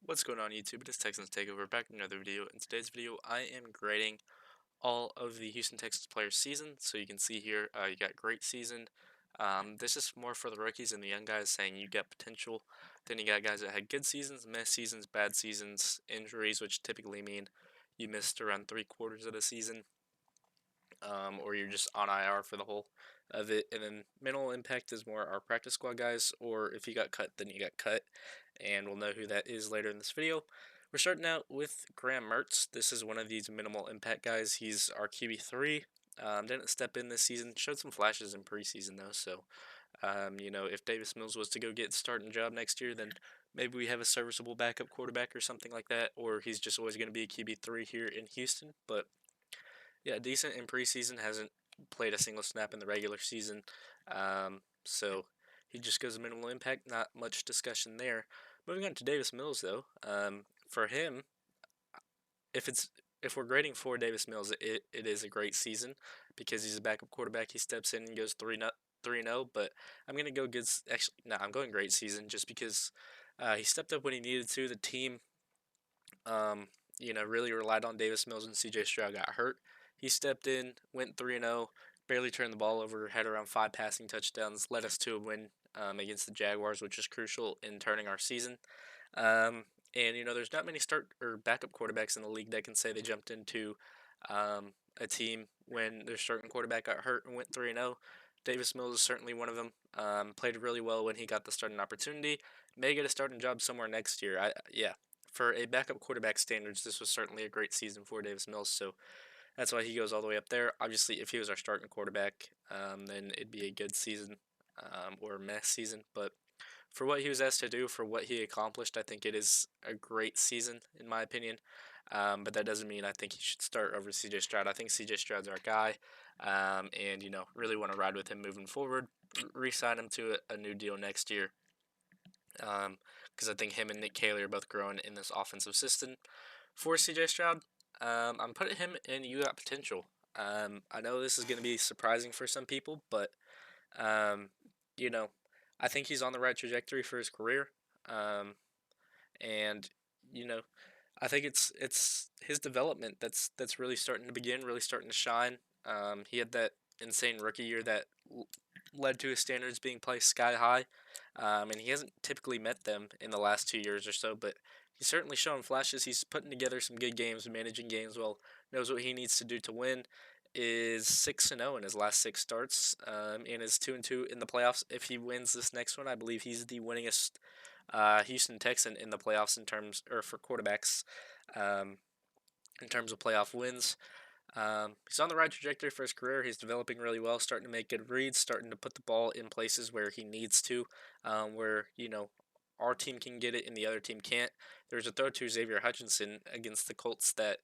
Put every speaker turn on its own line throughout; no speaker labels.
What's going on YouTube? It is Texans Takeover back with another video. In today's video, I am grading all of the Houston Texans players' season. So you can see here, you got great season. This is more for the rookies and the young guys saying you got potential. Then you got guys that had good seasons, mess seasons, bad seasons, injuries, which typically mean you missed around 3/4 of the season, or you're just on IR for the whole of it. And then minimal impact is more our practice squad guys, or if you got cut, then you got cut, and we'll know who that is later in this video. We're starting out with Graham Mertz. This is one of these minimal impact guys. He's our QB3. Didn't step in this season. Showed some flashes in preseason though. So, if Davis Mills was to go get a starting job next year, then maybe we have a serviceable backup quarterback or something like that. Or he's just always going to be a QB3 here in Houston. But yeah, decent in preseason. Hasn't played a single snap in the regular season. So he just goes minimal impact. Not much discussion there. Moving on to Davis Mills, though. For him, if it's if we're grading for Davis Mills, it is a great season because he's a backup quarterback. He steps in and goes 3-0. But I'm gonna go good. Actually, no, I'm going great season just because he stepped up when he needed to. The team, really relied on Davis Mills and C.J. Stroud got hurt. He stepped in, went 3-0, barely turned the ball over, had around 5 passing touchdowns, led us to a win against the Jaguars, which is crucial in turning our season. And there's not many start or backup quarterbacks in the league that can say they jumped into a team when their starting quarterback got hurt and went 3-0. Davis Mills is certainly one of them. Played really well when he got the starting opportunity. May get a starting job somewhere next year. Yeah, for a backup quarterback standards, this was certainly a great season for Davis Mills. So that's why he goes all the way up there. Obviously, if he was our starting quarterback, then it'd be a good season or a mess season. But for what he was asked to do, for what he accomplished, I think it is a great season, in my opinion. But that doesn't mean I think he should start over CJ Stroud. I think CJ Stroud's our guy, and really want to ride with him moving forward. Re-sign him to a new deal next year, because I think him and Nick Cayley are both growing in this offensive system. For CJ Stroud, I'm putting him in You Got Potential. I know this is going to be surprising for some people, but um, you know, I think he's on the right trajectory for his career. Um, and you know, I think it's his development that's really starting to begin, really starting to shine. He had that insane rookie year that led to his standards being placed sky high, and he hasn't typically met them in the last 2 years or so. But he's certainly shown flashes. He's putting together some good games, managing games well, knows what he needs to do to win. Is 6-0 in his last 6 starts, and is 2-2 in the playoffs. If he wins this next one, I believe he's the winningest Houston Texan in the playoffs in terms, or for quarterbacks, um, in terms of playoff wins. He's on the right trajectory for his career. He's developing really well, starting to make good reads, starting to put the ball in places where he needs to, where our team can get it and the other team can't. There's a throw to Xavier Hutchinson against the Colts that,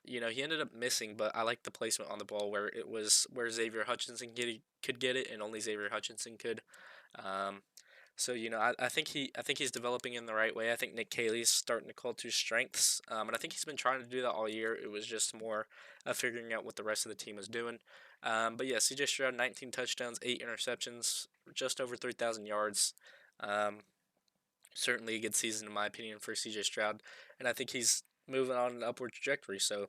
he ended up missing, but I like the placement on the ball where it was where Xavier Hutchinson could get it and only Xavier Hutchinson could. Um, I think he's developing in the right way. I think Nick Cayley's starting to call to his strengths, and I think he's been trying to do that all year. It was just more of figuring out what the rest of the team was doing. But yeah, C.J. Stroud, 19 touchdowns, 8 interceptions, just over 3,000 yards. Um, Certainly a good season in my opinion for C.J. Stroud, and I think he's moving on an upward trajectory. So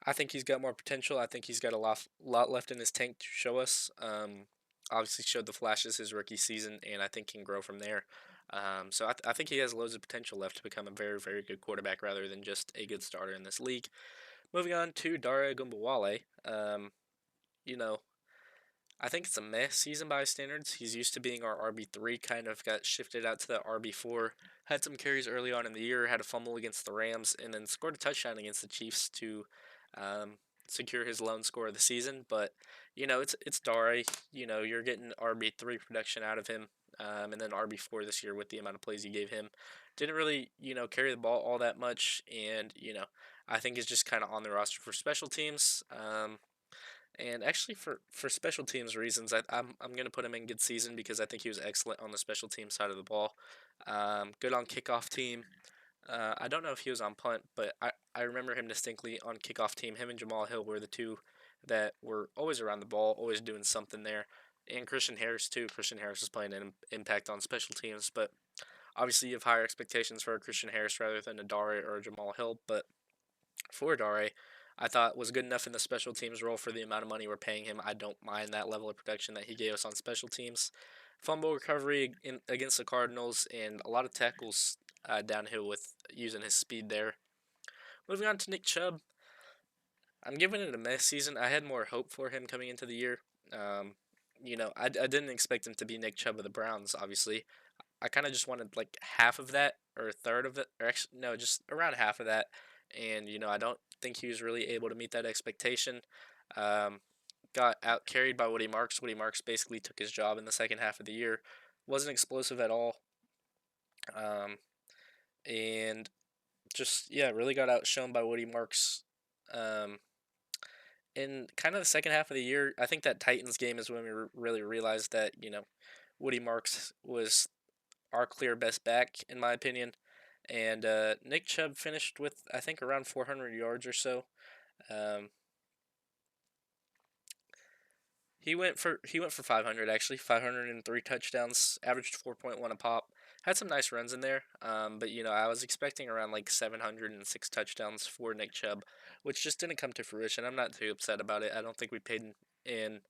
I think he's got more potential. I think he's got a lot left in his tank to show us. Obviously showed the flashes his rookie season, and I think can grow from there. So I think he has loads of potential left to become a very, very good quarterback rather than just a good starter in this league. Moving on to Dara Gumbawale. You know, I think it's a meh season by standards. He's used to being our RB3, kind of got shifted out to the RB4. Had some carries early on in the year, had a fumble against the Rams, and then scored a touchdown against the Chiefs to um, secure his lone score of the season. But it's Dare. You're getting RB3 production out of him, and then RB4 this year with the amount of plays you gave him. Didn't really carry the ball all that much, and I think is just kind of on the roster for special teams. And actually, for special teams reasons, I'm gonna put him in good season because I think he was excellent on the special team side of the ball. Good on kickoff team. I don't know if he was on punt, but I remember him distinctly on kickoff team. Him and Jamal Hill were the two that were always around the ball, always doing something there. And Christian Harris too. Christian Harris was playing an impact on special teams, but Obviously, you have higher expectations for a Christian Harris rather than a Dare or a Jamal Hill, but for Dare, I thought was good enough in the special teams role for the amount of money we're paying him. I don't mind that level of production that he gave us on special teams. Fumble recovery against the Cardinals and a lot of tackles downhill with using his speed there. Moving on to Nick Chubb, I'm giving it a mess season. I had more hope for him coming into the year. Um, I didn't expect him to be Nick Chubb of the Browns, obviously. I kind of just wanted like half of that or a third of it, or actually, no, just around half of that. And, I don't think he was really able to meet that expectation. Um, got out carried by Woody Marks. Woody Marks basically took his job in the second half of the year. Wasn't explosive at all. Um, and just, yeah, really got outshone by Woody Marks. Um, in kind of the second half of the year, I think that Titans game is when we really realized that, Woody Marks was our clear best back, in my opinion. And Nick Chubb finished with, I think, around 400 yards or so. Um, he went for 500 actually, 503 touchdowns, averaged 4.1 a pop. Had some nice runs in there, but I was expecting around like 706 touchdowns for Nick Chubb, which just didn't come to fruition. I'm not too upset about it. I don't think we paid in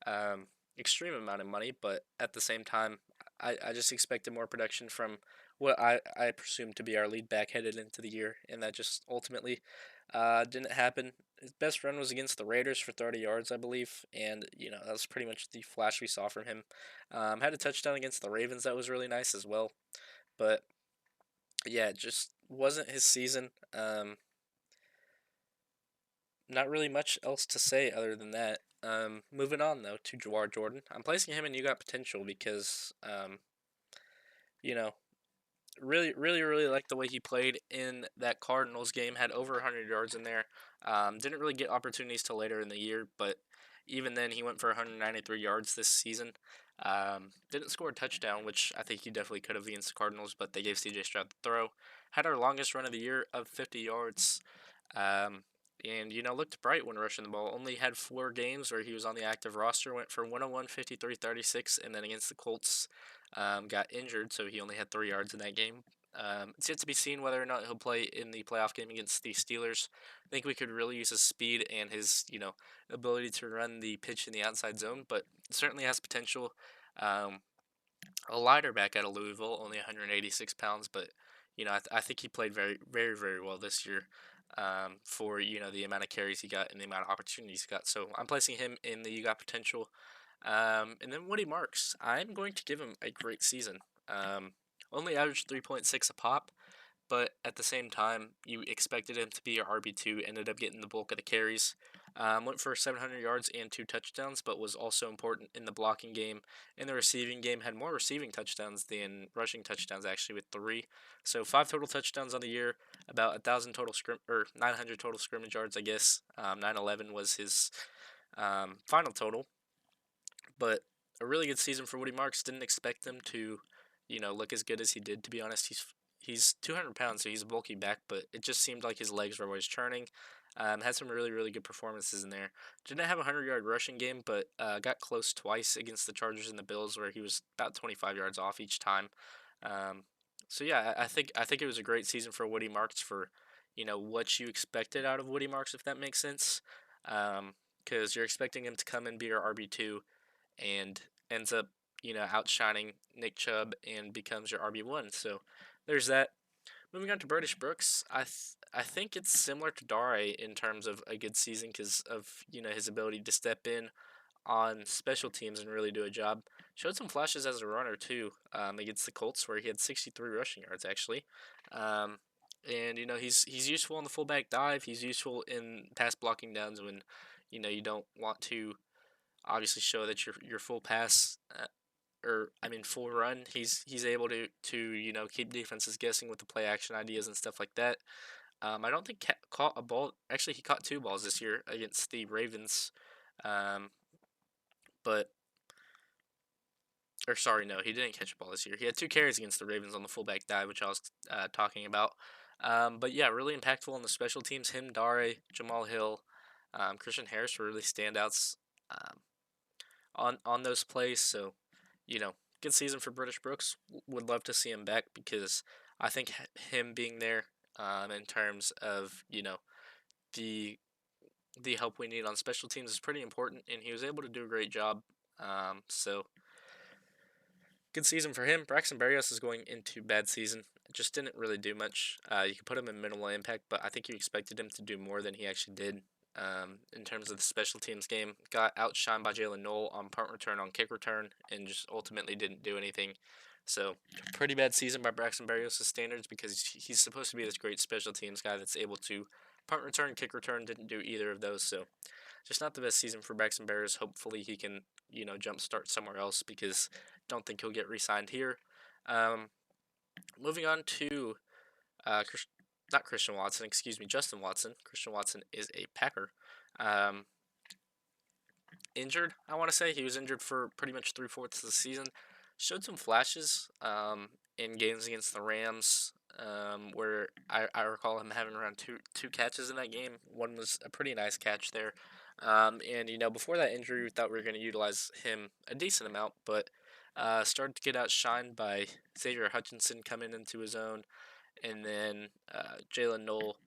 um, extreme amount of money, but at the same time, I just expected more production from what I presume to be our lead back headed into the year, and that just ultimately didn't happen. His best run was against the Raiders for 30 yards, I believe, and that was pretty much the flash we saw from him. Had a touchdown against the Ravens that was really nice as well, but yeah, it just wasn't his season. Not really much else to say other than that. Moving on though to Jawar Jordan, I'm placing him in You Got Potential because you know, really, really, really liked the way he played in that Cardinals game. Had over 100 yards in there. Didn't really get opportunities till later in the year, but even then, he went for 193 yards this season. Didn't score a touchdown, which I think he definitely could have against the Cardinals, but they gave CJ Stroud the throw. Had our longest run of the year of 50 yards. Um, and, looked bright when rushing the ball. Only had 4 games where he was on the active roster. Went for 101, 53, 36, and then against the Colts, got injured, so he only had 3 yards in that game. It's yet to be seen whether or not he'll play in the playoff game against the Steelers. I think we could really use his speed and his, ability to run the pitch in the outside zone, but certainly has potential. Um, a lighter back out of Louisville, only 186 pounds, but I think he played very, very, very well this year. For the amount of carries he got and the amount of opportunities he got, so I'm placing him in the You Got Potential. And then Woody Marks, I'm going to give him a great season. Only averaged 3.6 a pop, but at the same time, you expected him to be your RB2, ended up getting the bulk of the carries. Went for 700 yards and 2 touchdowns, but was also important in the blocking game. In the receiving game, had more receiving touchdowns than rushing touchdowns, actually, with 3. So 5 total touchdowns on the year, about 1,000 total 900 total scrimmage yards, I guess. 911 was his final total, but a really good season for Woody Marks. Didn't expect him to, look as good as he did. To be honest, he's 200 pounds, so he's a bulky back, but it just seemed like his legs were always churning. Had some really, really good performances in there. Didn't have a 100-yard rushing game, but got close twice against the Chargers and the Bills, where he was about 25 yards off each time. Um, so yeah, I think it was a great season for Woody Marks for, what you expected out of Woody Marks, if that makes sense. Because you're expecting him to come and be your RB2, and ends up, outshining Nick Chubb and becomes your RB1. So there's that. Moving on to British Brooks, I think it's similar to Dare in terms of a good season because of his ability to step in on special teams and really do a job. Showed some flashes as a runner too, against the Colts where he had 63 rushing yards actually. Um, and he's useful on the fullback dive. He's useful in pass blocking downs when you don't want to obviously show that your full pass, or I mean full run. He's able to keep defenses guessing with the play action ideas and stuff like that. I don't think caught a ball. Actually, he caught 2 balls this year against the Ravens. Um, but or sorry, no, he didn't catch a ball this year. He had 2 carries against the Ravens on the fullback dive, which I was talking about. But yeah, really impactful on the special teams. Him, Dare, Jamal Hill, Christian Harris were really standouts. Um, on those plays. So, you know, good season for British Brooks. Would love to see him back because I think him being there, in terms of the the help we need on special teams is pretty important, and he was able to do a great job. So good season for him. Braxton Berrios is going into bad season. Just didn't really do much. You could put him in minimal impact, but I think you expected him to do more than he actually did. In terms of the special teams game, got outshined by Jalen Knoll on punt return, on kick return, and just ultimately didn't do anything. So pretty bad season by Braxton Berrios' standards because he's supposed to be this great special teams guy that's able to punt return, kick return. Didn't do either of those. So just not the best season for Braxton Berrios. Hopefully he can jumpstart somewhere else because don't think he'll get re-signed here. Um, Moving on to Chris, not Christian Watson, excuse me, Justin Watson. Christian Watson is a Packer. Um, Injured, I want to say. He was injured for pretty much three-fourths of the season. Showed some flashes in games against the Rams, where I recall him having around two catches in that game. One was a pretty nice catch there. And, before that injury, we thought we were going to utilize him a decent amount, but started to get outshined by Xavier Hutchinson coming into his own, and then Jalen Knoll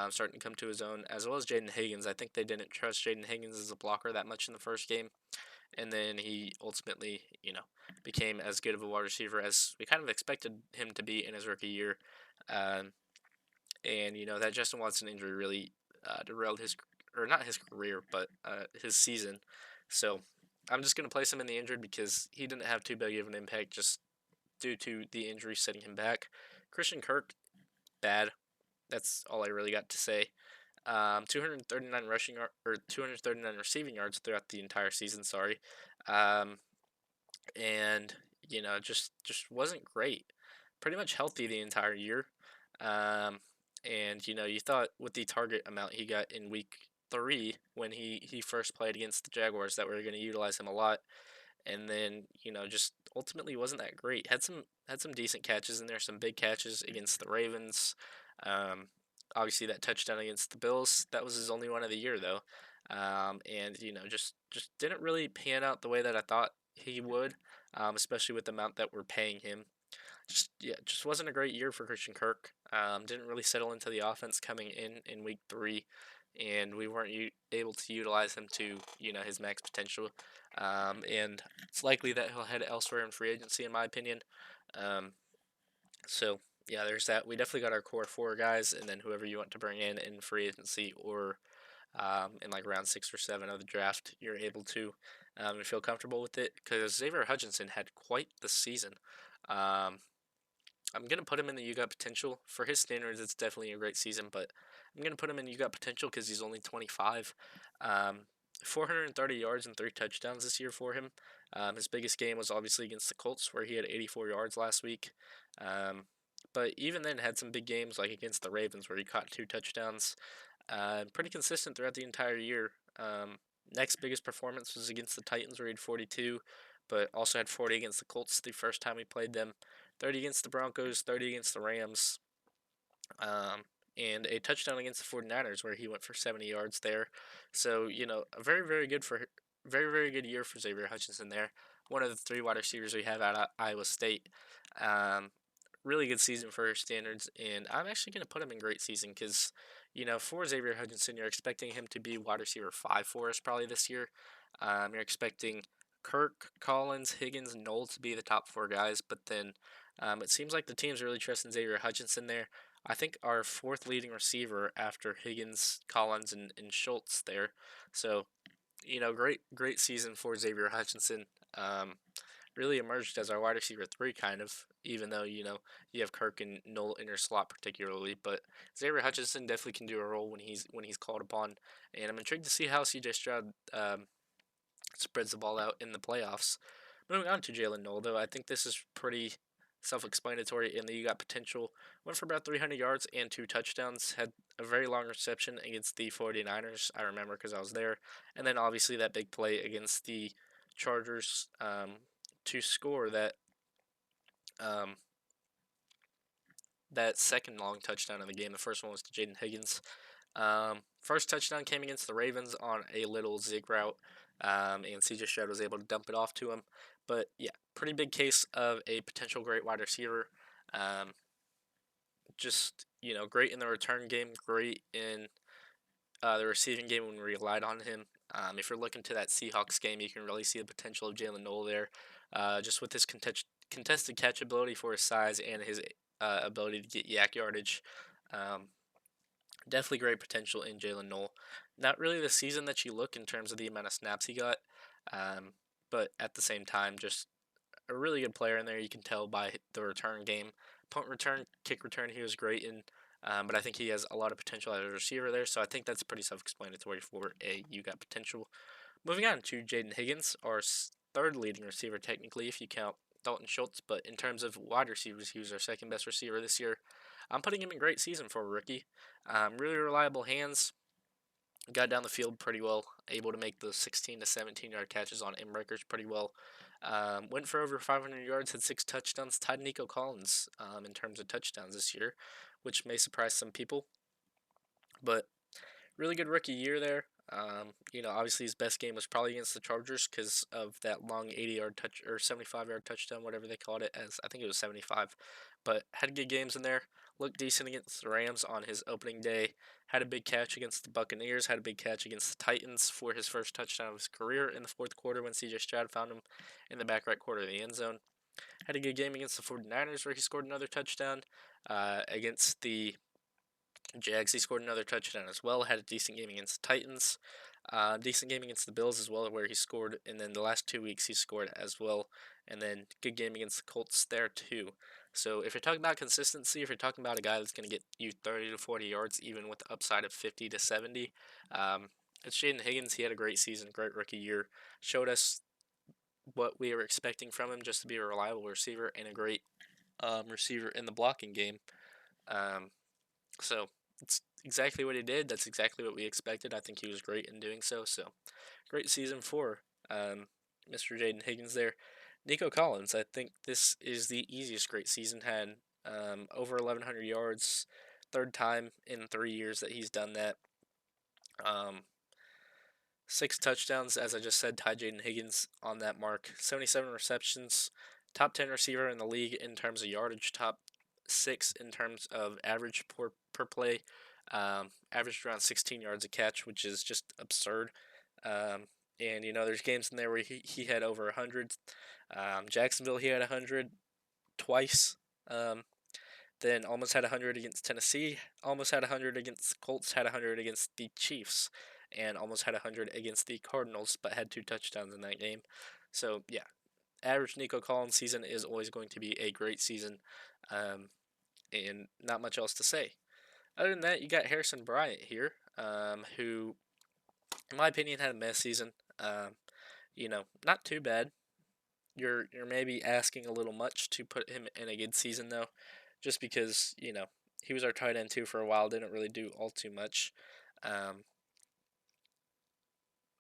starting to come to his own, as well as Jaden Higgins. I think they didn't trust Jaden Higgins as a blocker that much in the first game, and then he ultimately, became as good of a wide receiver as we kind of expected him to be in his rookie year. Um, and that Justin Watson injury really derailed his, or not his career, but his season. So I'm just gonna place him in the injured because he didn't have too big of an impact just due to the injury setting him back. Christian Kirk, bad. That's all I really got to say. 239 or 239 receiving yards throughout the entire season. Sorry, um, and just wasn't great. Pretty much healthy the entire year. Um, and you thought with the target amount he got in week 3 when he first played against the Jaguars that we were going to utilize him a lot, and then just ultimately wasn't that great. Had some decent catches in there, some big catches against the Ravens. Um, Obviously that touchdown against the Bills, that was his only one of the year though, and just didn't really pan out the way that I thought he would, especially with the amount that we're paying him. Just wasn't a great year for Christian Kirk. Didn't really settle into the offense coming in week 3, and we weren't able to utilize him to his max potential. And it's likely that he'll head elsewhere in free agency, in my opinion. Um, so yeah, there's that. We definitely got our core 4 guys, and then whoever you want to bring in free agency or in like round 6 or 7 of the draft, you're able to and feel comfortable with it because Xavier Hutchinson had quite the season. Um, I'm gonna put him in the you got potential for his standards. It's definitely a great season, but I'm gonna put him in you got potential because he's only 25. 430 yards and 3 touchdowns this year for him. His biggest game was obviously against the Colts, where he had 84 yards last week. Um, but even then, had some big games like against the Ravens, where he caught 2 touchdowns. Pretty consistent throughout the entire year. Next biggest performance was against the Titans, where he had 42, but also had 40 against the Colts the first time we played them. 30 against the Broncos, 30 against the Rams, um, and a touchdown against the 49ers where he went for 70 yards there. So, a very, very, very good year for Xavier Hutchinson there. One of the 3 wide receivers we have out of Iowa State. Um, really good season for his standards, and I'm actually going to put him in great season because, for Xavier Hutchinson, you're expecting him to be wide receiver 5 for us probably this year. You're expecting Kirk, Collins, Higgins, and Knoll to be the top 4 guys, but then it seems like the team's really trusting Xavier Hutchinson there. I think our 4th leading receiver after Higgins, Collins, and Schultz there. So, great season for Xavier Hutchinson. Um, really emerged as our wide receiver 3, kind of, even though, you have Kirk and Knoll in your slot particularly. But Xavier Hutchinson definitely can do a role when he's called upon. And I'm intrigued to see how CJ Stroud spreads the ball out in the playoffs. Moving on to Jalen Knoll, though, I think this is pretty self-explanatory in that you got potential. Went for about 300 yards and 2 touchdowns. Had a very long reception against the 49ers. I remember because I was there. And then obviously that big play against the Chargers to score um, that second long touchdown of the game. The first one was to Jaden Higgins. First touchdown came against the Ravens on a little zig route, and CJ Stroud was able to dump it off to him. But yeah, pretty big case of a potential great wide receiver. Um, just great in the return game, great in the receiving game when we relied on him. If you're looking to that Seahawks game, you can really see the potential of Jalen Noel there, just with his contested catch ability for his size and his ability to get yak yardage. Um, Definitely great potential in Jalen Noel. Not really the season that you look in terms of the amount of snaps he got, um, but at the same time, just a really good player in there. You can tell by the return game, punt return, kick return. He was great in, but I think he has a lot of potential as a receiver there. So I think that's pretty self-explanatory for a you got potential. Moving on to Jaden Higgins, our third leading receiver technically, if you count Dalton Schultz. But in terms of wide receivers, he was our second best receiver this year. I'm putting him in great season for a rookie. Really reliable hands, got down the field pretty well, able to make the 16 to 17 yard catches on inbreakers pretty well. Went for over 500 yards, had 6 touchdowns, tied Nico Collins in terms of touchdowns this year, which may surprise some people. But really good rookie year there. Obviously his best game was probably against the Chargers because of that long 80-yard touch or 75-yard touchdown, whatever they called it. As I think it was 75, but had good games in there. Looked decent against the Rams on his opening day. Had a big catch against the Buccaneers. Had a big catch against the Titans for his first touchdown of his career in the fourth quarter when C.J. Stroud found him in the back right quarter of the end zone. Had a good game against the 49ers where he scored another touchdown. Against the Jags, he scored another touchdown as well. Had a decent game against the Titans. Decent game against the Bills as well, where he scored. And then the last 2 weeks he scored as well. And then good game against the Colts there too. So if you're talking about consistency, if you're talking about a guy that's going to get you 30 to 40 yards, even with the upside of 50 to 70, um, it's Jaden Higgins. He had a great season, great rookie year. Showed us what we were expecting from him, just to be a reliable receiver and a great receiver in the blocking game. Um, so it's exactly what he did. That's exactly what we expected. I think he was great in doing so. So great season for Mr. Jaden Higgins there. Nico Collins, I think this is the easiest great season. Had over 1,100 yards, third time in 3 years that he's done that. Um, 6 touchdowns, as I just said, tied Jaden Higgins on that mark. 77 receptions, top 10 receiver in the league in terms of yardage, top 6 in terms of average per play. Averaged around 16 yards a catch, which is just absurd. And there's games in there where he had over 100. Jacksonville, he had 100 twice. Um, then almost had 100 against Tennessee, almost had 100 against the Colts, had 100 against the Chiefs, and almost had 100 against the Cardinals, but had 2 touchdowns in that game. So, yeah, average Nico Collins season is always going to be a great season, um, and not much else to say. Other than that, you got Harrison Bryant here, who, in my opinion, had a mess season. Not too bad. You're maybe asking a little much to put him in a good season though, just because he was our tight end too for a while. Didn't really do all too much. Um,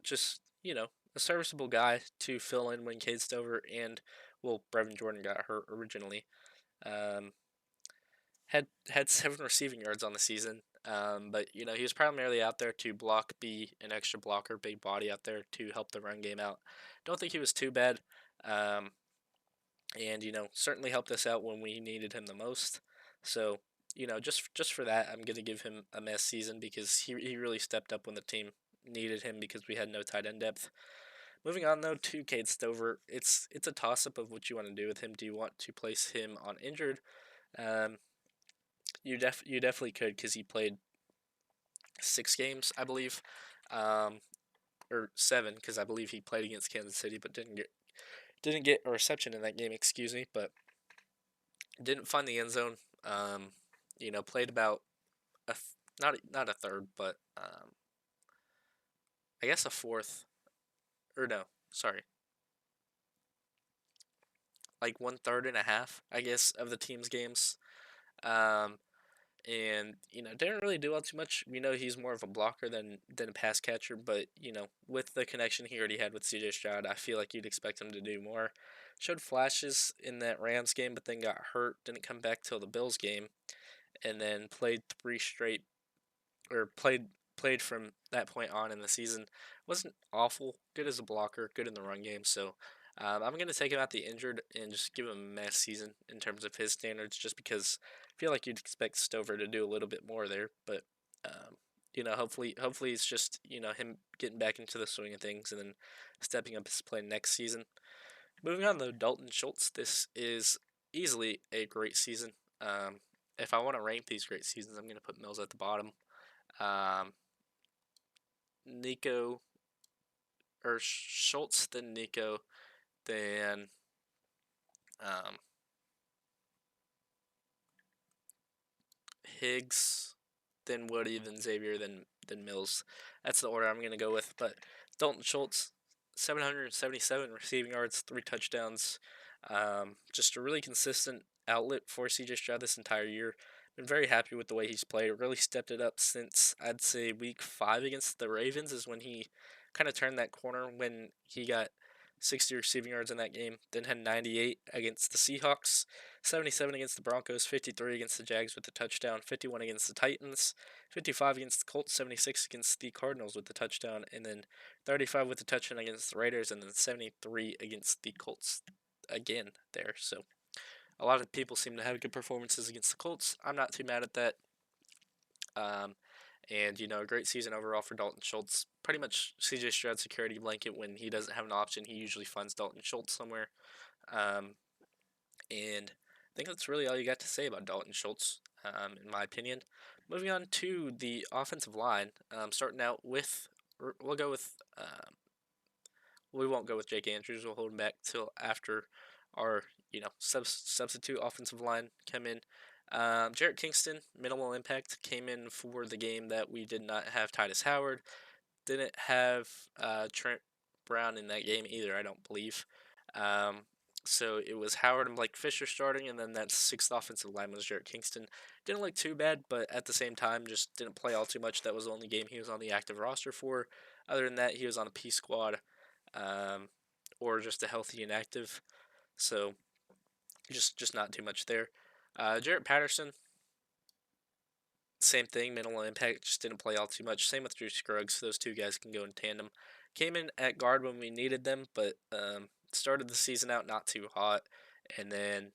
just a serviceable guy to fill in when Cade Stover and Brevin Jordan got hurt originally. Um, had 7 receiving yards on the season. But he was primarily out there to block, be an extra blocker, big body out there to help the run game out. Don't think he was too bad. Um, and certainly helped us out when we needed him the most. So just for that, I'm gonna give him a mess season because he really stepped up when the team needed him because we had no tight end depth. Moving on though to Cade Stover, it's a toss up of what you want to do with him. Do you want to place him on injured? Um, you definitely could because he played 6 games, I believe, um, or 7 because I believe he played against Kansas City but didn't get a reception in that game. Excuse me, but didn't find the end zone. Played about not a third, but I guess a fourth, or no, sorry, like 1/3 and a half, I guess, of the team's games. Um, and didn't really do all too much. We know he's more of a blocker than a pass catcher, but with the connection he already had with C.J. Stroud, I feel like you'd expect him to do more. Showed flashes in that Rams game, but then got hurt. Didn't come back till the Bills game, and then played 3 straight or played from that point on in the season. Wasn't awful. Good as a blocker. Good in the run game. So I'm going to take him out the injured and just give him a mess season in terms of his standards, just because I feel like you'd expect Stover to do a little bit more there. But um, hopefully it's just him getting back into the swing of things and then stepping up his play next season. Moving on to Dalton Schultz, this is easily a great season. Um, if I want to rank these great seasons, I'm going to put Mills at the bottom. Um, Nico or Schultz, then Nico, then um, Higgs, then Woody, then Xavier, then Mills. That's the order I'm going to go with. But Dalton Schultz, 777 receiving yards, 3 touchdowns. Just a really consistent outlet for CJ Stroud this entire year. Been very happy with the way he's played. Really stepped it up since I'd say week 5 against the Ravens is when he kind of turned that corner when he got 60 receiving yards in that game. Then had 98 against the Seahawks, 77 against the Broncos, 53 against the Jags with the touchdown, 51 against the Titans, 55 against the Colts, 76 against the Cardinals with the touchdown, and then 35 with the touchdown against the Raiders, and then 73 against the Colts again there. So a lot of people seem to have good performances against the Colts. I'm not too mad at that. Um, and a great season overall for Dalton Schultz. Pretty much CJ Stroud security blanket when he doesn't have an option. He usually finds Dalton Schultz somewhere. Um, and I think that's really all you got to say about Dalton Schultz, in my opinion. Moving on to the offensive line, starting out with, we'll go with, we won't go with Jake Andrews. We'll hold him back till after our, substitute offensive line come in. Jarrett Kingston, minimal impact, came in for the game that we did not have Titus Howard. Didn't have Trent Brown in that game either, I don't believe. Um, so it was Howard and Blake Fisher starting, and then that sixth offensive line was Jarrett Kingston. Didn't look too bad, but at the same time, just didn't play all too much. That was the only game he was on the active roster for. Other than that, he was on a P squad, um, or just a healthy inactive. So just not too much there. Jarrett Patterson, same thing, minimal impact, just didn't play all too much. Same with Drew Scruggs. Those two guys can go in tandem. Came in at guard when we needed them, but started the season out not too hot, and then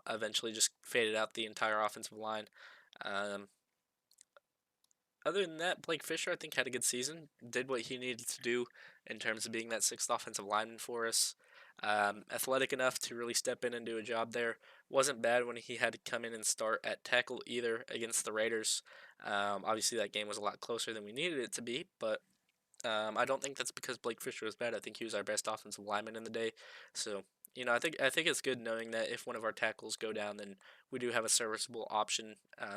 eventually just faded out the entire offensive line. Um, Other than that, Blake Fisher I think had a good season. Did what he needed to do in terms of being that sixth offensive lineman for us. Athletic enough to really step in and do a job there. Wasn't bad when he had to come in and start at tackle either against the Raiders. Obviously, that game was a lot closer than we needed it to be, but I don't think that's because Blake Fisher was bad. I think he was our best offensive lineman in the day. So I think it's good knowing that if one of our tackles go down, then we do have a serviceable option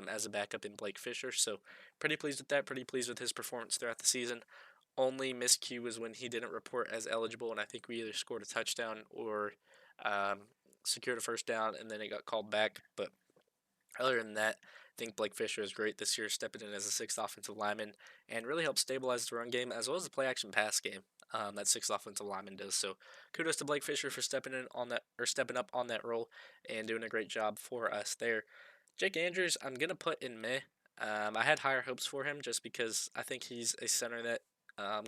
as a backup in Blake Fisher. So pretty pleased with that. Pretty pleased with his performance throughout the season. Only miscue was when he didn't report as eligible, and I think we either scored a touchdown or um, secured a first down, and then it got called back. But other than that, I think Blake Fisher is great this year, stepping in as a sixth offensive lineman and really helped stabilize the run game as well as the play action pass game. That sixth offensive lineman does. So kudos to Blake Fisher for stepping in on that or stepping up on that role and doing a great job for us there. Jake Andrews, I'm gonna put in meh. I had higher hopes for him just because I think he's a center that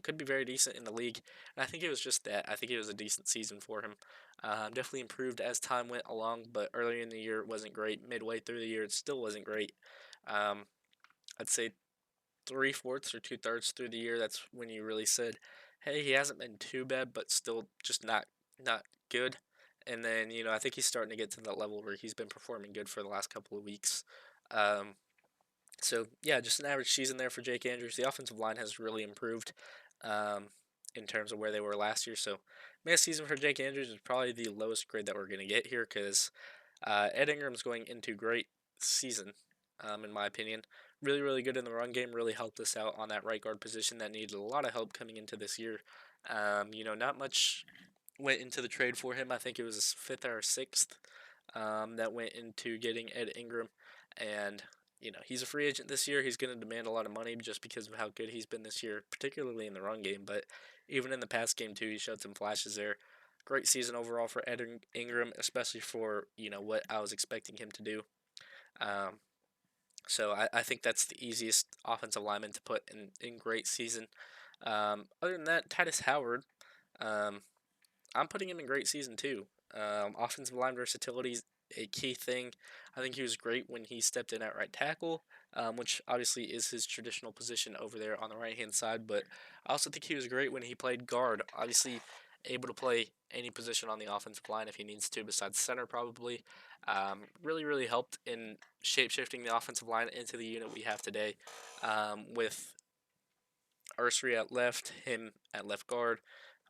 could be very decent in the league, and I think it was just that. I think it was a decent season for him. Definitely improved as time went along, but earlier in the year it wasn't great. Midway through the year, it still wasn't great. Um, I'd say 3/4 or 2/3 through the year, that's when you really said, "Hey, he hasn't been too bad, but still just not good." And then I think he's starting to get to that level where he's been performing good for the last couple of weeks. Um, so yeah, just an average season there for Jake Andrews. The offensive line has really improved um, in terms of where they were last year. So, mid season for Jake Andrews is probably the lowest grade that we're going to get here because Ed Ingram's going into great season, in my opinion. Really, really good in the run game. Really helped us out on that right guard position that needed a lot of help coming into this year. Not much went into the trade for him. I think it was his fifth or sixth that went into getting Ed Ingram, and he's a free agent this year. He's going to demand a lot of money just because of how good he's been this year, particularly in the run game. But even in the pass game too, he showed some flashes there. Great season overall for Ed Ingram, especially for what I was expecting him to do. Um, so I think that's the easiest offensive lineman to put in great season. Other than that, Titus Howard. Um, I'm putting him in great season too. Offensive line versatility is a key thing. I think he was great when he stepped in at right tackle, which obviously is his traditional position over there on the right hand side. But I also think he was great when he played guard. Obviously, able to play any position on the offensive line if he needs to, besides center probably. Really, really helped in shape shifting the offensive line into the unit we have today, with Ursary at left, him at left guard.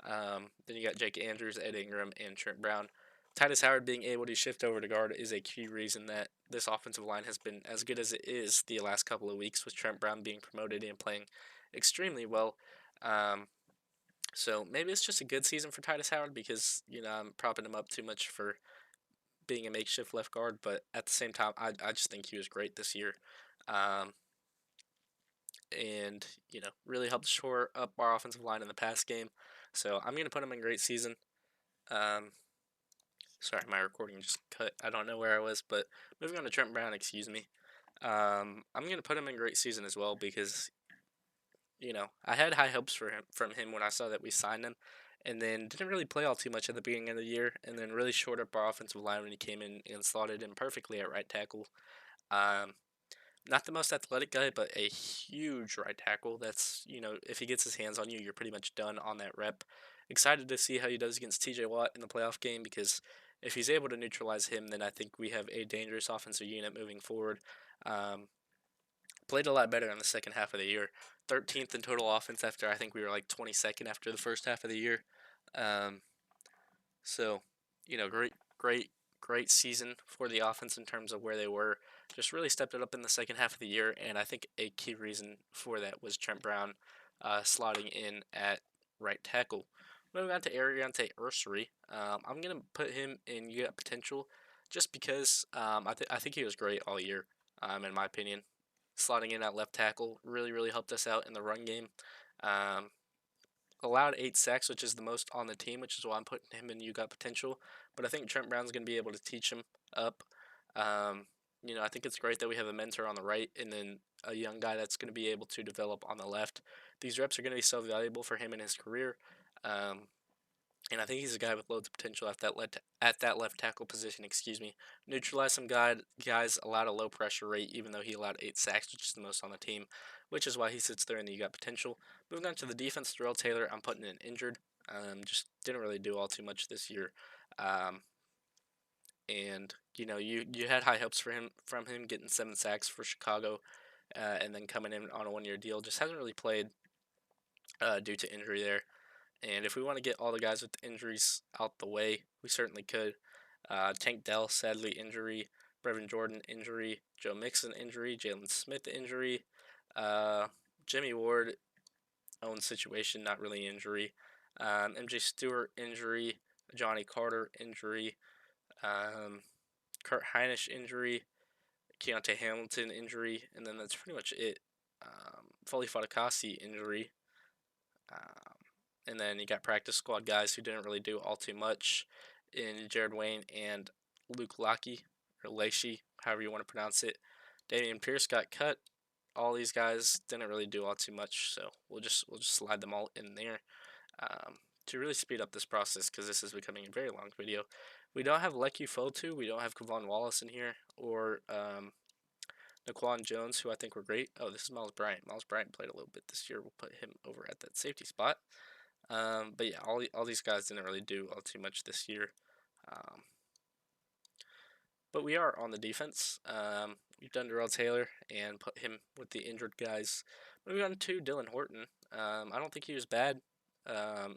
Then you got Jake Andrews, Ed Ingram, and Trent Brown. Titus Howard being able to shift over to guard is a key reason that this offensive line has been as good as it is the last couple of weeks, with Trent Brown being promoted and playing extremely well. Um, so maybe it's just a good season for Titus Howard because I'm propping him up too much for being a makeshift left guard, but at the same time, I just think he was great this year. Um, and really helped shore up our offensive line in the pass game. So I'm gonna put him in great season. Um, Sorry, my recording just cut. I don't know where I was, but moving on to Trent Brown, excuse me. I'm gonna put him in great season as well because I had high hopes for him from him when I saw that we signed him, and then didn't really play all too much at the beginning of the year, and then really shored up our offensive line when he came in and slotted in perfectly at right tackle. Um, Not the most athletic guy, but a huge right tackle. That's, if he gets his hands on you, you're pretty much done on that rep. Excited to see how he does against TJ Watt in the playoff game because if he's able to neutralize him, then I think we have a dangerous offensive unit moving forward. Um, Played a lot better in the second half of the year. 13th in total offense after I think we were like 22nd after the first half of the year. Um, so, great, great season for the offense in terms of where they were. Just really stepped it up in the second half of the year, and I think a key reason for that was Trent Brown slotting in at right tackle. Moving on to Ariante Ursary, I'm gonna put him in you got potential, just because I think he was great all year, in my opinion. Slotting in at left tackle really really helped us out in the run game. Um, Allowed 8 sacks, which is the most on the team, which is why I'm putting him in. You got potential, but I think Trent Brown's going to be able to teach him up. Um, I think it's great that we have a mentor on the right and then a young guy that's going to be able to develop on the left. These reps are going to be so valuable for him in his career. Um, and I think he's a guy with loads of potential at that left tackle position. Excuse me. Neutralized some guys allowed a low pressure rate, even though he allowed 8 sacks, which is the most on the team, which is why he sits there and you got potential. Moving on to the defense, Darrell Taylor, I'm putting in injured. Just didn't really do all too much this year. Um, and you had high hopes for him from him getting 7 sacks for Chicago, and then coming in on a 1 year deal. Just hasn't really played due to injury there. And if we want to get all the guys with injuries out the way, we certainly could. Tank Dell, sadly, injury. Brevin Jordan, injury. Joe Mixon, injury. Jalen Smith, injury. Uh, Jimmy Ward, own situation, not really injury. MJ Stewart, injury. Johnny Carter, injury. Um, Kurt Heinisch, injury. Keontae Hamilton, injury. And then that's pretty much it. Foley Fatukasi, injury. Um, and then you got practice squad guys who didn't really do all too much in Jared Wayne and Luke Lockey, or Lacey, however you want to pronounce it. Damian Pierce got cut. All these guys didn't really do all too much, so we'll just slide them all in there to really speed up this process because this is becoming a very long video. We don't have Leku Fotu, we don't have Kevon Wallace in here, or Naquan Jones, who I think were great. Oh, this is Miles Bryant. Miles Bryant played a little bit this year. We'll put him over at that safety spot. But yeah, all these guys didn't really do all too much this year. Um, but we are on the defense. We've done Darrell Taylor and put him with the injured guys. Moving on to Dylan Horton. I don't think he was bad.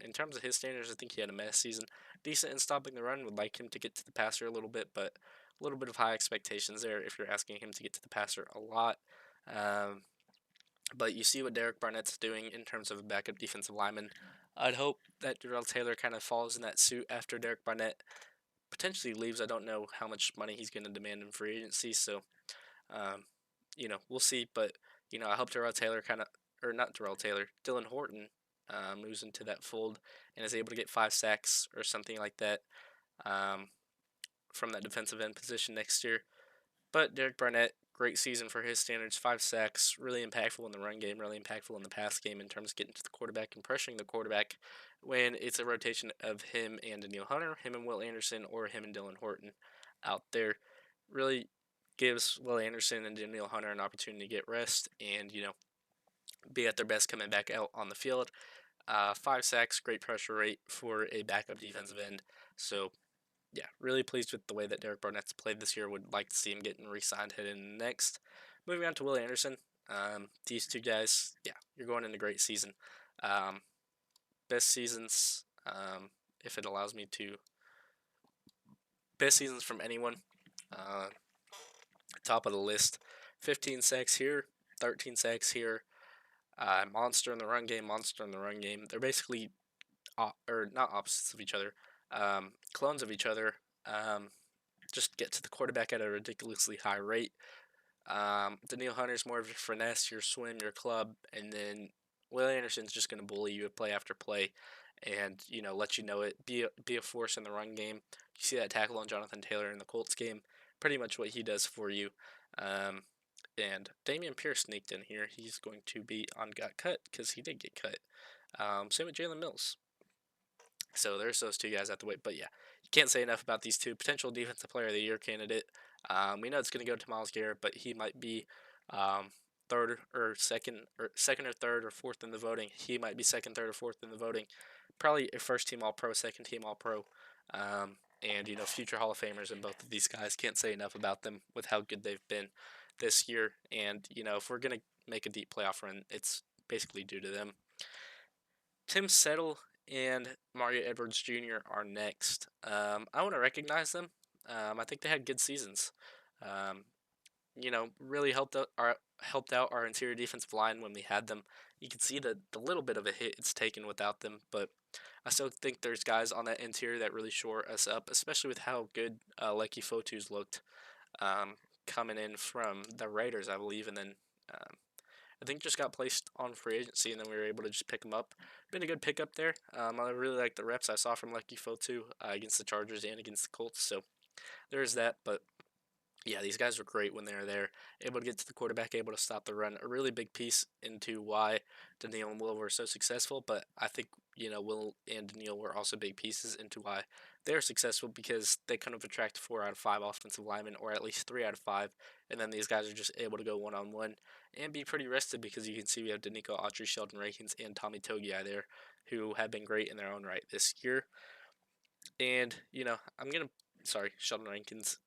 In terms of his standards, I think he had a mess season. Decent in stopping the run. Would like him to get to the passer a little bit, but a little bit of high expectations there if you're asking him to get to the passer a lot. Um, but you see what Derek Barnett's doing in terms of a backup defensive lineman. I'd hope that Darrell Taylor kind of follows in that suit after Derek Barnett potentially leaves. I don't know how much money he's going to demand in free agency, so um, we'll see. But I hope Darrell Taylor or not Darrell Taylor, Dylan Horton moves into that fold and is able to get 5 sacks or something like that um, from that defensive end position next year. But Derek Barnett, great season for his standards. 5 sacks, really impactful in the run game, really impactful in the pass game in terms of getting to the quarterback and pressuring the quarterback. when it's a rotation of him and Daniil Hunter, him and Will Anderson, or him and Dylan Horton out there. Really gives Will Anderson and Daniil Hunter an opportunity to get rest and, be at their best coming back out on the field. 5 sacks, great pressure rate for a backup defensive end. So, yeah, really pleased with the way that Derek Barnett's played this year. Would like to see him getting re signed heading next. Moving on to Will Anderson. These two guys, yeah, you're going into a great season. Um, best seasons, if it allows me to, best seasons from anyone. Uh, top of the list. 15 sacks here, 13 sacks here. Monster in the run game, monster in the run game. They're basically, or not opposites of each other, clones of each other. Um, just get to the quarterback at a ridiculously high rate. Daniil Hunter's more of your finesse, your swim, your club, and then Will Anderson's just going to bully you play after play, and let you know it. Be a force in the run game. You see that tackle on Jonathan Taylor in the Colts game. Pretty much what he does for you. Um, and Damian Pierce sneaked in here. He's going to be on got cut because he did get cut. Same with Jalen Mills. So there's those two guys at the weight. But yeah, you can't say enough about these two. Potential Defensive Player of the Year candidate. We know it's going to go to Miles Garrett, but he might be um, third or second or third or fourth in the voting. He might be second, third, or fourth in the voting. Probably a first team All Pro, second team All Pro. And future Hall of Famers and both of these guys. Can't say enough about them with how good they've been this year. And if we're gonna make a deep playoff run, it's basically due to them. Tim Settle and Mario Edwards Jr. are next. I want to recognize them. I think they had good seasons. Um, really helped out our interior defensive line when we had them. You can see the little bit of a hit it's taken without them, but I still think there's guys on that interior that really shore us up, especially with how good Lecky Fotu's looked coming in from the Raiders, I believe, and then um, I think just got placed on free agency, and then we were able to just pick him up. Been a good pickup there. I really like the reps I saw from Lecky Fotu against the Chargers and against the Colts, so there's that. But yeah, these guys were great when they were there, able to get to the quarterback, able to stop the run. A really big piece into why Daniil and Will were so successful. But I think Will and Daniil were also big pieces into why they're successful because they kind of attract 4 out of 5 offensive linemen, or at least 3 out of 5, and then these guys are just able to go 1-on-1 and be pretty rested because you can see we have Danico Autry, Sheldon Rankins, and Tommy Togiai there, who have been great in their own right this year. And Sheldon Rankins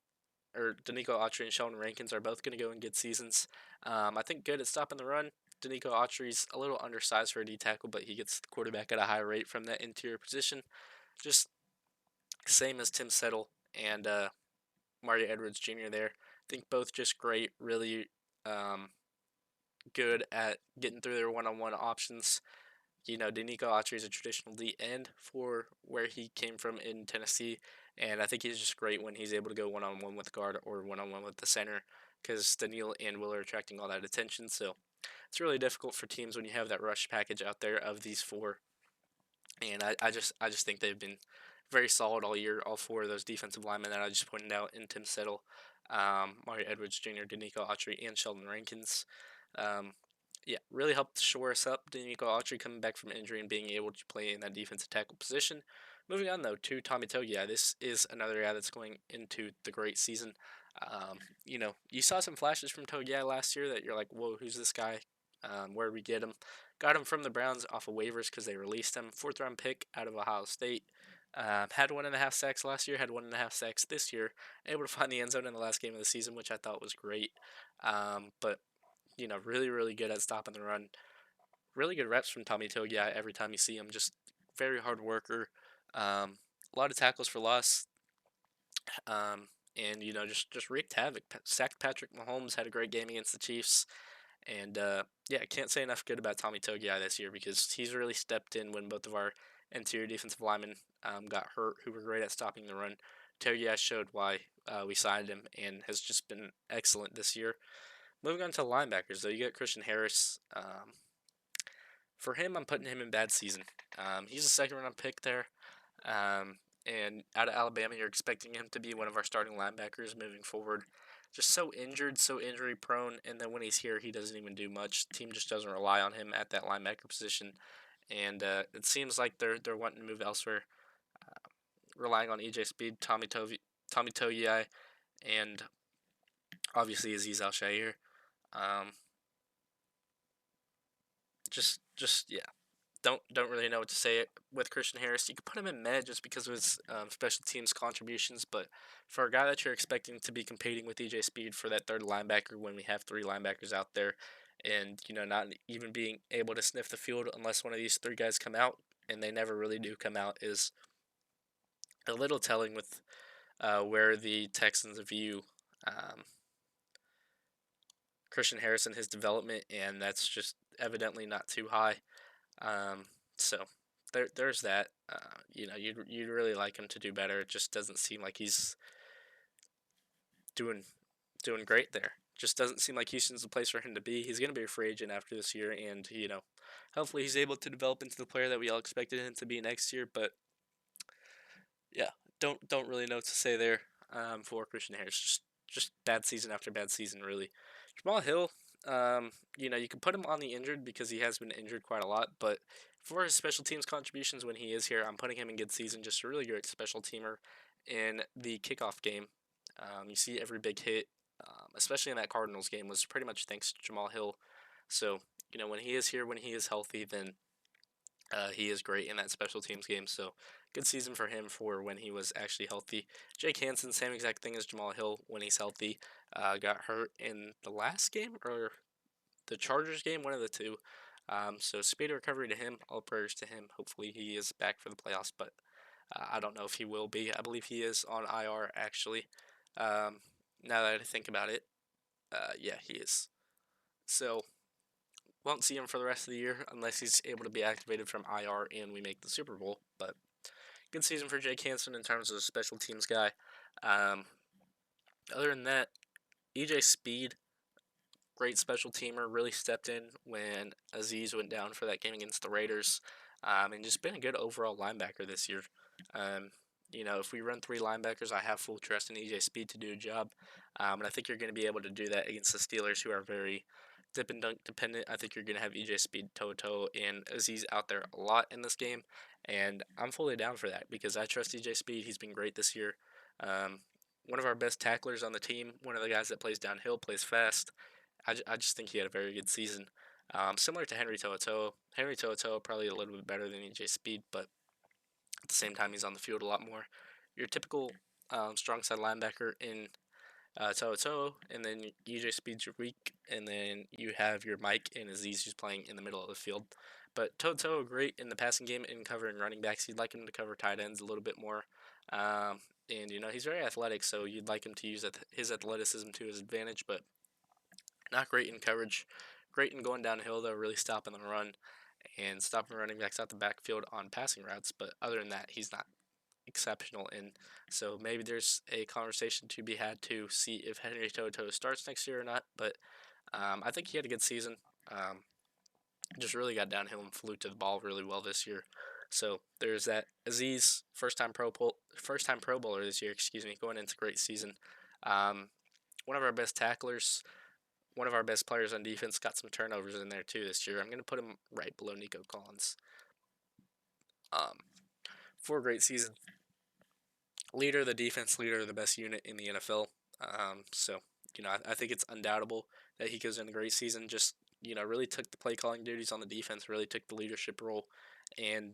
or Danico Autry and Sheldon Rankins are both going to go in good seasons. I think good at stopping the run. Danico Autry's a little undersized for a D tackle, but he gets the quarterback at a high rate from that interior position. Just same as Tim Settle and Mario Edwards Jr. there. I think both just great, really good at getting through their one-on-one options. Danico Autry is a traditional D end for where he came from in Tennessee, and I think he's just great when he's able to go one-on-one with the guard or one-on-one with the center because Daniil and Will are attracting all that attention. So it's really difficult for teams when you have that rush package out there of these four. And I just think they've been very solid all year, all four of those defensive linemen that I just pointed out in Tim Settle, Mario Edwards Jr., Danico Autry, and Sheldon Rankins. Um, yeah, really helped shore us up. Danico Autry coming back from injury and being able to play in that defensive tackle position. Moving on though to Tommy Togiai, this is another guy that's going into the great season. You saw some flashes from Togiai last year that you're like, whoa, who's this guy? Where did we get him? Got him from the Browns off of waivers because they released him. 4th round pick out of Ohio State. Had 1.5 sacks last year. Had 1.5 sacks this year. Able to find the end zone in the last game of the season, which I thought was great. But really, really good at stopping the run. Really good reps from Tommy Togiai every time you see him. Just very hard worker. A lot of tackles for loss. And just wreaked havoc. Sacked Patrick Mahomes. Had a great game against the Chiefs. And yeah, I can't say enough good about Tommy Togiai this year because he's really stepped in when both of our interior defensive linemen got hurt, who were great at stopping the run. Togiai showed why we signed him and has just been excellent this year. Moving on to linebackers, though, you got Christian Harris. For him, I'm putting him in bad season. He's a 2nd-round pick there. And out of Alabama, you're expecting him to be one of our starting linebackers moving forward. Just so injured, so injury prone, and then when he's here, he doesn't even do much. The team just doesn't rely on him at that linebacker position. and it seems like they're wanting to move elsewhere, relying on EJ Speed, Tommy Togiai, and obviously Aziz Al Shair. Um, just yeah, don't really know what to say with Christian Harris. You could put him in med just because of his special teams contributions, but for a guy that you're expecting to be competing with EJ Speed for that third linebacker when we have three linebackers out there, and not even being able to sniff the field unless one of these three guys come out, and they never really do come out, is a little telling with where the Texans view um, Christian Harris and his development, and that's just evidently not too high. Um, so there's that. You'd really like him to do better. It just doesn't seem like he's doing doing great there. Just doesn't seem like Houston's the place for him to be. He's going to be a free agent after this year, and hopefully he's able to develop into the player that we all expected him to be next year. But yeah, don't really know what to say there for Christian Harris. Just bad season after bad season, really. Jamal Hill, you can put him on the injured because he has been injured quite a lot, but for his special teams contributions when he is here, I'm putting him in good season. Just a really great special teamer in the kickoff game. You see every big hit, especially in that Cardinals game, was pretty much thanks to Jamal Hill. So when he is here, when he is healthy, then he is great in that special teams game. So good season for him for when he was actually healthy. Jake Hansen, same exact thing as Jamal Hill when he's healthy. Got hurt in the last game or the Chargers game, one of the two. So speedy recovery to him. All prayers to him. Hopefully he is back for the playoffs, but I don't know if he will be. I believe he is on IR actually. Um, now that I think about it, yeah, he is. So won't see him for the rest of the year unless he's able to be activated from IR and we make the Super Bowl. But good season for Jake Hansen in terms of a special teams guy. Um, other than that, EJ Speed, great special teamer, really stepped in when Aziz went down for that game against the Raiders, and just been a good overall linebacker this year. Um, if we run three linebackers, I have full trust in EJ Speed to do a job, and I think you're going to be able to do that against the Steelers, who are very dip and dunk dependent. I think you're going to have EJ Speed, Toto, and Aziz out there a lot in this game, and I'm fully down for that because I trust EJ Speed. He's been great this year. Um, one of our best tacklers on the team, one of the guys that plays downhill, plays fast. I just think he had a very good season. Similar to Henry To'oTo'o. Henry To'oTo'o probably a little bit better than EJ Speed, but at the same time, he's on the field a lot more. Your typical strong side linebacker in To'oTo'o, and then EJ Speed's your weak, and then you have your Mike and Aziz who's playing in the middle of the field. But To'oTo'o great in the passing game and covering running backs. You'd like him to cover tight ends a little bit more. And he's very athletic, so you'd like him to use his athleticism to his advantage, but not great in coverage. Great in going downhill, though, really stopping the run and stopping running backs out the backfield on passing routes. But other than that, he's not exceptional in. So maybe there's a conversation to be had to see if Henry Toto starts next year or not. But I think he had a good season. Just really got downhill and flew to the ball really well this year. So there's that. Aziz, first time Pro Bowler this year. Excuse me, going into great season. Um, one of our best tacklers, one of our best players on defense, got some turnovers in there too this year. I'm going to put him right below Nico Collins. Um, for a great season. Leader of the defense, leader of the best unit in the NFL. I think it's undoubtable that he goes in a great season. Just, really took the play calling duties on the defense, really took the leadership role. And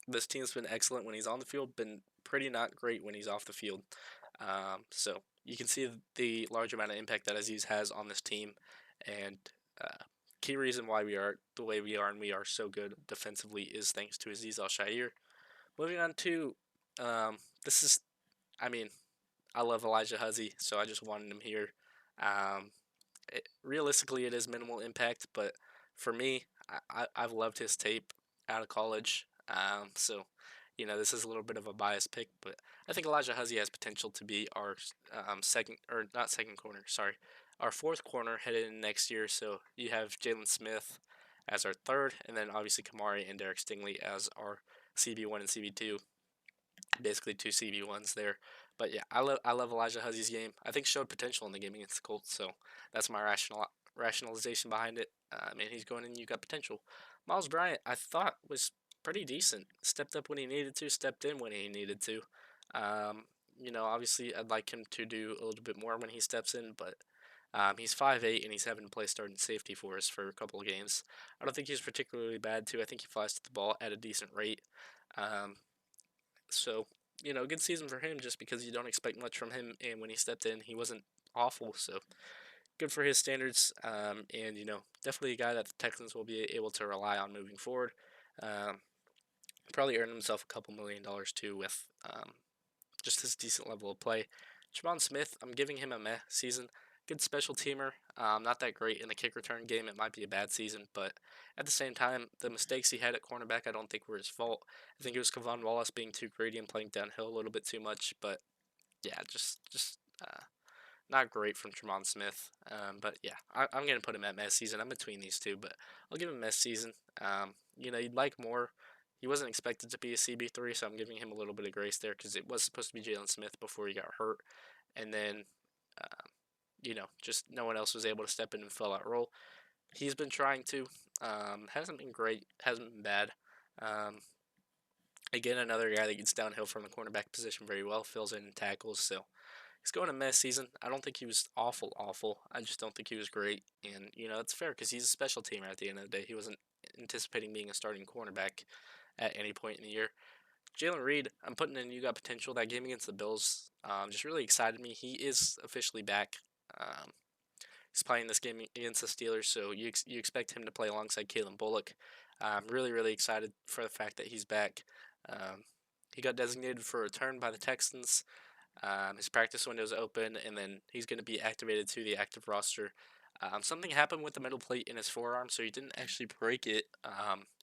this team's been excellent when he's on the field, been pretty not great when he's off the field. So you can see the large amount of impact that Aziz has on this team, and key reason why we are the way we are and we are so good defensively is thanks to Aziz Al Shair. Moving on to this is, I mean, I love Elijah Huzzy, so I just wanted him here. Um, Realistically, it is minimal impact, but for me, I've loved his tape out of college. This is a little bit of a biased pick, but I think Elijah Huzzy has potential to be our second, or not second corner, sorry, our fourth corner headed in next year. So you have Jalen Smith as our third, and then obviously Kamari and Derek Stingley as our CB1 and CB2, basically two CB1s there. But yeah, I love Elijah Huzzy's game. I think showed potential in the game against the Colts, so that's my rationalization behind it. He's going in. You got potential. Miles Bryant, I thought was pretty decent. Stepped up when he needed to, stepped in when he needed to. Um, Obviously, I'd like him to do a little bit more when he steps in, but he's 5'8" and he's having to play starting safety for us for a couple of games. I don't think he's particularly bad, too. I think he flies to the ball at a decent rate. Um, so, good season for him just because you don't expect much from him. And when he stepped in, he wasn't awful. So, good for his standards. And, definitely a guy that the Texans will be able to rely on moving forward. Um, Probably earned himself a couple $1 million too with just his decent level of play. Javon Smith, I'm giving him a meh season. Good special teamer. Not that great in the kick return game. It might be a bad season, but at the same time, the mistakes he had at cornerback, I don't think were his fault. I think it was Kevon Wallace being too greedy and playing downhill a little bit too much. But yeah, just not great from Tremont Smith. But yeah, I'm going to put him at mess season. I'm between these two, but I'll give him mess season. You'd like more. He wasn't expected to be a CB3, so I'm giving him a little bit of grace there because it was supposed to be Jalen Smith before he got hurt. And then, just no one else was able to step in and fill that role. He's been trying to. Hasn't been great, hasn't been bad. Um, Again, another guy that gets downhill from the cornerback position very well, fills in tackles, so he's going a mess season. I don't think he was awful, awful. I just don't think he was great. And, it's fair because he's a special teamer at the end of the day. He wasn't anticipating being a starting cornerback at any point in the year. Jalen Reed, I'm putting in You Got Potential. That game against the Bills just really excited me. He is officially back. Um, he's playing this game against the Steelers, so you expect him to play alongside Kalen Bullock. I'm really, really excited for the fact that he's back. Um, he got designated for return by the Texans. His practice window is open, and then he's going to be activated to the active roster. Something happened with the metal plate in his forearm, so he didn't actually break it.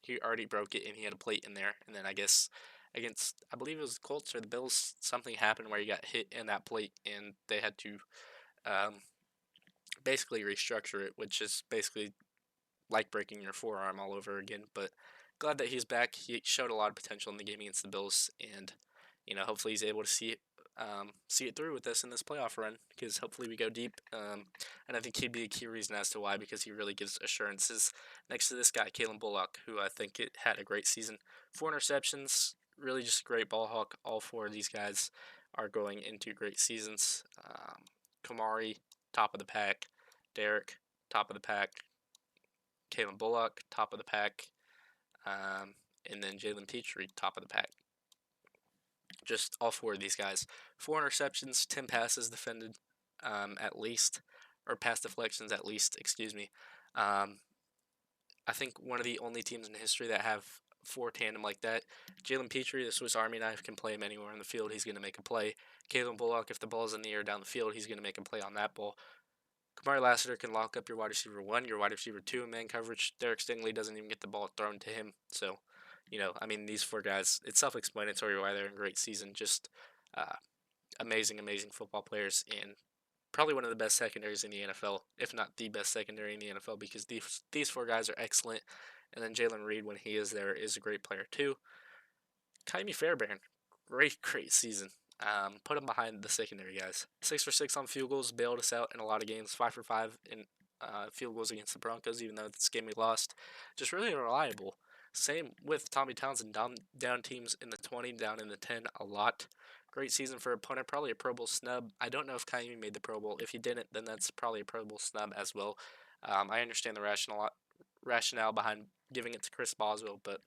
He already broke it, and he had a plate in there. And then I guess against, I believe it was the Colts or the Bills, something happened where he got hit in that plate, and they had to um, basically restructure it, which is basically like breaking your forearm all over again. But glad that he's back. He showed a lot of potential in the game against the Bills, and hopefully he's able to see it through with us in this playoff run because hopefully we go deep. And I think he'd be a key reason as to why because he really gives assurances next to this guy, Kalen Bullock, who I think it had a great season. 4 interceptions, really just a great ball hawk. All four of these guys are going into great seasons. Kamari, top of the pack. Derek, top of the pack. Kalen Bullock, top of the pack. Um, and then Jalen Petrie, top of the pack. Just all four of these guys. 4 interceptions, 10 passes defended at least, or pass deflections at least, excuse me. Um, I think one of the only teams in history that have four tandem like that. Jalen Petrie, the Swiss Army knife, can play him anywhere on the field. He's going to make a play. Kalen Bullock, if the ball's in the air down the field, he's going to make a play on that ball. Kamari Lassiter can lock up your wide receiver 1, your wide receiver 2 in man coverage. Derek Stingley doesn't even get the ball thrown to him. So, these four guys, it's self explanatory why they're in great season. Just uh, amazing, amazing football players and probably one of the best secondaries in the NFL, if not the best secondary in the NFL, because these four guys are excellent. And then Jalen Reed, when he is there, is a great player too. Kaimi Fairbairn, great, great season. Put him behind the secondary guys. 6 for 6 on field goals, bailed us out in a lot of games. 5 for 5 in field goals against the Broncos, even though this game we lost. Just really reliable. Same with Tommy Townsend, down teams in the 20, down in the 10 a lot. Great season for a punter, probably a Pro Bowl snub. I don't know if Kaimi made the Pro Bowl. If he didn't, then that's probably a Pro Bowl snub as well. I understand the rationale behind giving it to Chris Boswell, but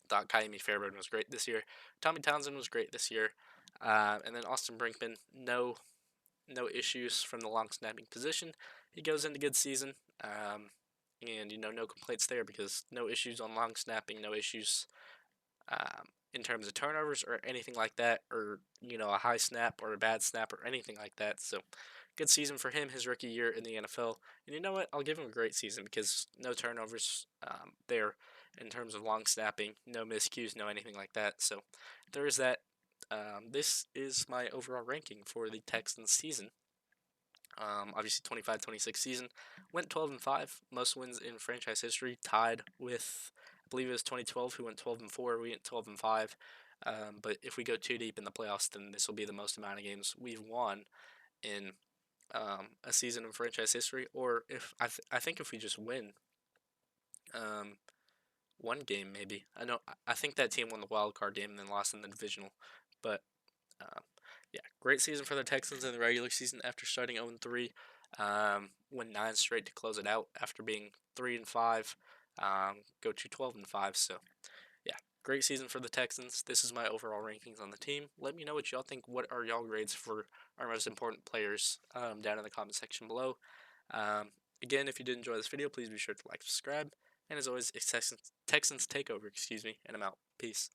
thought Kaimi Fairbairn was great this year. Tommy Townsend was great this year. And then Austin Brinkman, no issues from the long snapping position. He goes into good season. And no complaints there because no issues on long snapping, no issues in terms of turnovers or anything like that, or a high snap or a bad snap or anything like that. So good season for him, his rookie year in the NFL. And you know what? I'll give him a great season because no turnovers there in terms of long snapping, no miscues, no anything like that. So there is that. This is my overall ranking for the Texans season. Obviously 25-26 season. Went 12-5, most wins in franchise history, tied with I believe it was 2012 who went 12-4. We went 12-5. But if we go too deep in the playoffs, then this will be the most amount of games we've won in a season in franchise history. Or if I think if we just win, um, One game maybe. I think that team won the wild card game and then lost in the divisional. But um, yeah, great season for the Texans in the regular season after starting 0-3. Win 9 straight to close it out after being 3-5. Go to 12-5. So yeah, great season for the Texans. This is my overall rankings on the team. Let me know what y'all think. What are y'all grades for our most important players down in the comment section below. Um, Again, if you did enjoy this video, please be sure to like, subscribe, and as always, it's Texans Takeover, excuse me, and I'm out. Peace.